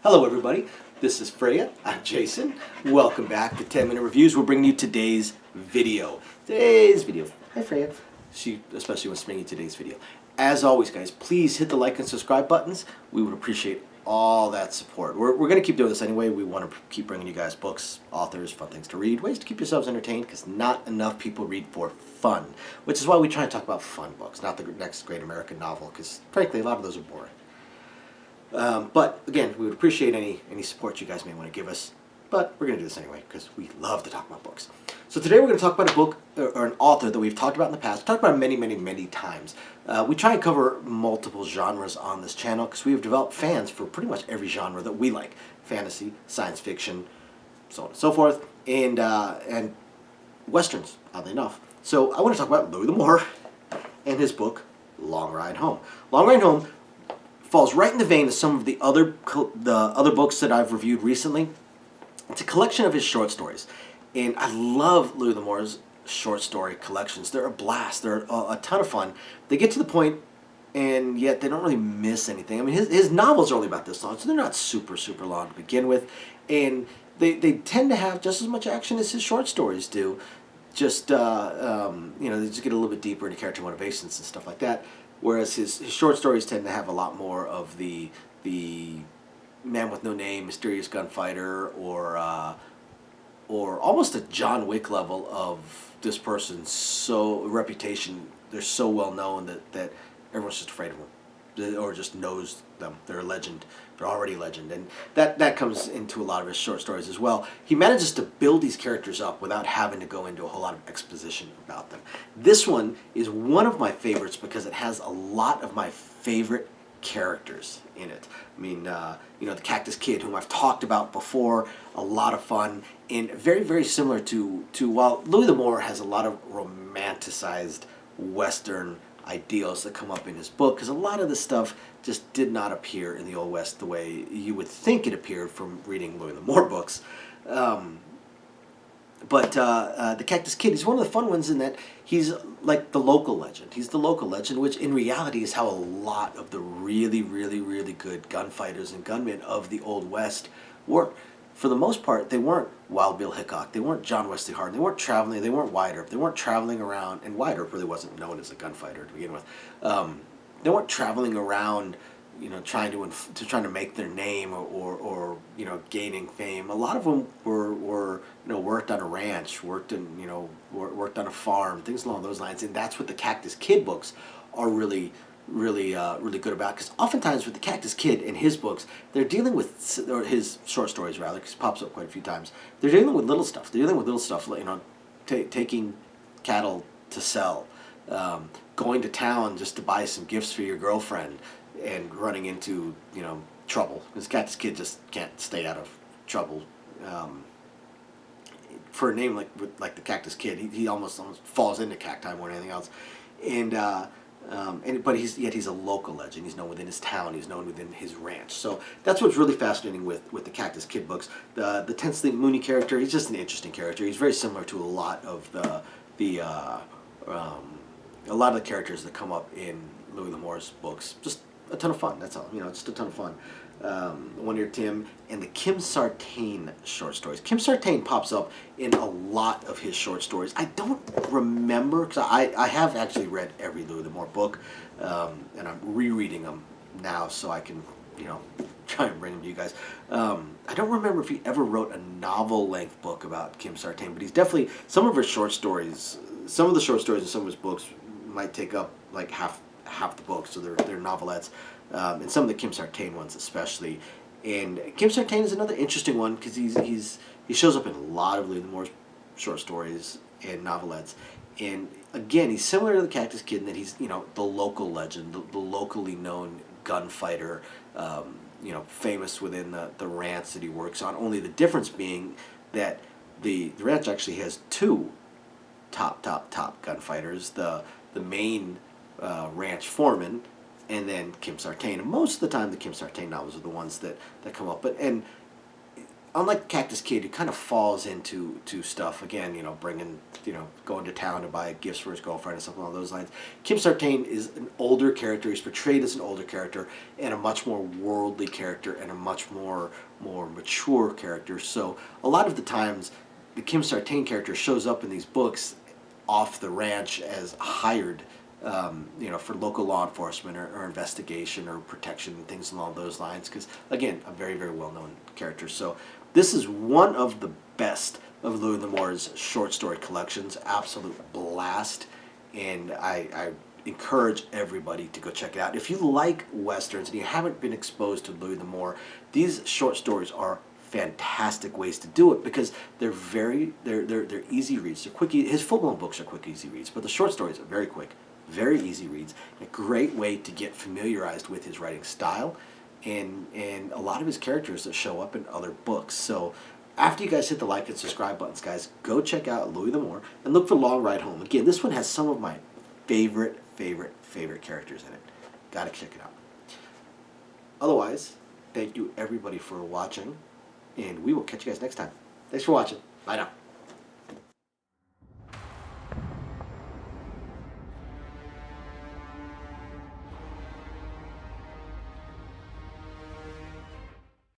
Hello everybody, this is Freya, I'm Jason. Welcome back to 10 Minute Reviews. We're bringing you today's video. Hi Freya. She especially wants to bring you today's video. As always guys, please hit the like and subscribe buttons. We would appreciate all that support. We're going to keep doing this anyway. We want to keep bringing you guys books, authors, fun things to read, ways to keep yourselves entertained, because not enough people read for fun. Which is why we try to talk about fun books, not the next great American novel, because frankly a lot of those are boring. But again, we would appreciate any support you guys may want to give us. But we're going to do this anyway because we love to talk about books. So today we're going to talk about a book or an author that we've talked about in the past. We've talked about many, many, many times. We try and cover multiple genres on this channel because we have developed fans for pretty much every genre that we like: fantasy, science fiction, so on and so forth, and westerns, oddly enough. So I want to talk about Louis Lamour and his book Long Ride Home. Long Ride Home falls right in the vein of some of the other books that I've reviewed recently. It's a collection of his short stories, and I love Louis L'Amour's short story collections. They're a blast. They're a ton of fun. They get to the point, and yet they don't really miss anything. I mean, his novels are only about this long, so they're not super long to begin with, and they tend to have just as much action as his short stories do. Just they just get a little bit deeper into character motivations and stuff like that. Whereas his short stories tend to have a lot more of the man with no name, mysterious gunfighter, or almost a John Wick level of this person's reputation. They're so well known that everyone's just afraid of them, or just knows them. They're a legend. They're already a legend, and that comes into a lot of his short stories as well. He manages to build these characters up without having to go into a whole lot of exposition about them. This one is one of my favorites because it has a lot of my favorite characters in it. I mean, the Cactus Kid, whom I've talked about before, a lot of fun, and very similar to while Louis L'Amour has a lot of romanticized Western ideals that come up in his book, because a lot of this stuff just did not appear in the Old West the way you would think it appeared from reading Louis L'Amour books. But the Cactus Kid, he's one of the fun ones in that he's like the local legend. He's the local legend, which in reality is how a lot of the really good gunfighters and gunmen of the Old West were. For the most part, they weren't Wild Bill Hickok. They weren't John Wesley Hardin. They weren't traveling. They weren't Wyatt Earp. They weren't traveling around. And Wyatt Earp really wasn't known as a gunfighter to begin with. They weren't traveling around, trying to make their name or gaining fame. A lot of them were worked on a ranch, worked on a farm, things along those lines. And that's what the Cactus Kid books are really good about, because oftentimes with the Cactus Kid in his books, they're dealing with, or his short stories rather, because it pops up quite a few times, they're dealing with little stuff. They're dealing with little stuff, like, taking cattle to sell, going to town just to buy some gifts for your girlfriend, and running into trouble. This Cactus Kid just can't stay out of trouble. For a name like the Cactus Kid, he almost falls into cacti more than anything else, but he's a local legend. He's known within his town. He's known within his ranch. So that's what's really fascinating with the Cactus Kid books. The Tensely Mooney character, he's just an interesting character. He's very similar to a lot of the characters that come up in Louis L'Amour's books. Just a ton of fun. That's all. Just a ton of fun. One Ear Tim and the Kim Sartain short stories. Kim Sartain pops up in a lot of his short stories. I don't remember, because I have actually read every Louis L'Amour book, and I'm rereading them now so I can try and bring them to you guys. I don't remember if he ever wrote a novel-length book about Kim Sartain, but he's definitely, some of the short stories in some of his books might take up like half the book, so they're novelettes. And some of the Kim Sartain ones especially. And Kim Sartain is another interesting one because he shows up in a lot of Louis L'Amour's short stories and novelettes. And again, he's similar to the Cactus Kid in that he's the local legend, the locally known gunfighter, famous within the ranch that he works on. Only the difference being that the ranch actually has two top gunfighters. The main ranch foreman, and then Kim Sartain. And most of the time, the Kim Sartain novels are the ones that come up. And unlike Cactus Kid, it kind of falls into stuff again. Going to town to buy gifts for his girlfriend and something along those lines. Kim Sartain is an older character. He's portrayed as an older character and a much more worldly character and a much more mature character. So a lot of the times, the Kim Sartain character shows up in these books off the ranch as hired, for local law enforcement or investigation or protection and things along those lines. Because again, a very, very well-known character. So this is one of the best of Louis L'Amour's short story collections. Absolute blast, and I encourage everybody to go check it out. If you like westerns and you haven't been exposed to Louis L'Amour, these short stories are fantastic ways to do it because they're easy reads. They're quick. His full-blown books are quick, easy reads, but the short stories are very quick, very easy reads. A great way to get familiarized with his writing style and a lot of his characters that show up in other books. So after you guys hit the like and subscribe buttons, guys, go check out Louis L'Amour and look for Long Ride Home. Again, this one has some of my favorite characters in it. Gotta check it out. Otherwise, thank you everybody for watching, and we will catch you guys next time. Thanks for watching. Bye now.